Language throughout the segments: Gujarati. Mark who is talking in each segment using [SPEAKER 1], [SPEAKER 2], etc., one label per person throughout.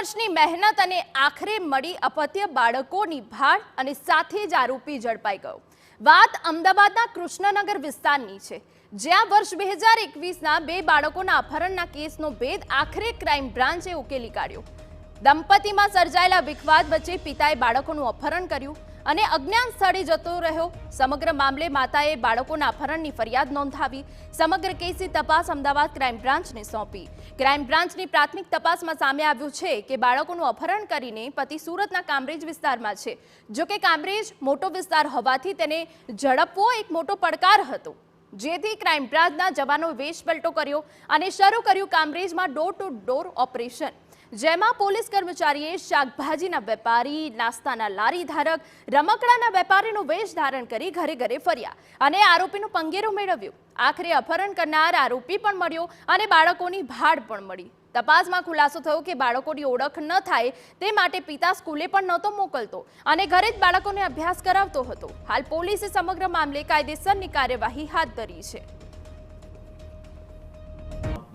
[SPEAKER 1] વર્ષની મહેનત અને આખરે મળી અપત્ય બાળકોની ભાળ અને સાથે જ આરોપી ઝડપાઈ ગયો। વાત અમદાવાદના કૃષ્ણનગર વિસ્તારની છે, જ્યાં વર્ષ 2021ના બે બાળકોના અપહરણના કેસનો ભેદ આખરે ક્રાઇમ બ્રાન્ચે ઉકેલી કાઢ્યો। દંપતીમાં સર્જાયેલા વિખવાદ વચ્ચે પિતાએ બાળકોનું અપહરણ કર્યું અને અજ્ઞાત સ્થળે જતો રહ્યો। સમગ્ર મામલે માતાએ બાળકોના અપહરણની ફરિયાદ નોંધાવી। સમગ્ર કેસની તપાસ અમદાવાદ ક્રાઇમ બ્રાન્ચને સોંપી। ક્રાઇમ બ્રાન્ચની પ્રાથમિક તપાસમાં સામે આવ્યું છે કે બાળકોનું અપહરણ કરીને પતિ સુરતના કામરેજ વિસ્તારમાં છે। જો કે કામરેજ મોટો વિસ્તાર હોવાથી તેને ઝડપવો એક મોટો પડકાર હતો, જેથી ક્રાઇમ બ્રાન્ચના જવાનોએ વેશપલટો કર્યો અને શરૂ કર્યું કામરેજમાં ડોર ટુ ડોર ઓપરેશન, જેમાં પોલીસ કર્મચારીએ શાકભાજીના વેપારી, નાસ્તાના લારી ધારક, રમકડાના વેપારીનો વેશ ધારણ કરી ઘરે ઘરે ફર્યા અને આરોપીનો પંગેરો મેળવ્યો। આખરે અપહરણ કરનાર આરોપી પણ મળ્યો અને બાળકોની ભાળ પણ મળી। તપાસમાં ખુલાસો થયો કે બાળકોની ઓળખ ન થાય તે માટે પિતા સ્કૂલે પણ નહોતો મોકલતો અને ઘરે જ બાળકોને અભ્યાસ કરાવતો હતો। હાલ પોલીસે સમગ્ર મામલે કાયદેસરની કાર્યવાહી હાથ ધરી છે।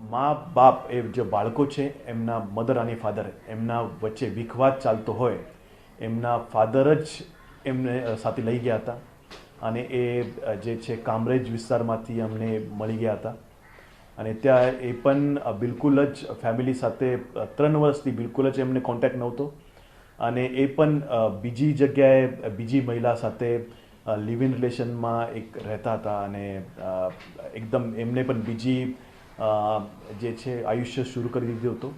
[SPEAKER 2] माँ बाप ए जो बाळको छे एमना मदर आणि फादर एमना वच्चे विखवाद चालतो होय एमना फादर ज एमने साथे लई गया हता અને એ જે છે કામરેજ વિસ્તારમાંથી અમને મળી ગયા હતા અને ત્યાં એ પણ બિલકુલ જ ફેમિલી સાથે 3 વર્ષથી બિલકુલ જ એમને કોન્ટેક્ટ નહોતો અને એ પણ બીજી જગ્યાએ બીજી મહિલા સાથે લિવ ઇન રિલેશનમાં એક રહેતા હતા અને એકદમ એમને પણ બીજી જે છે આયુષ્ય શરૂ કરી દીધું હતું।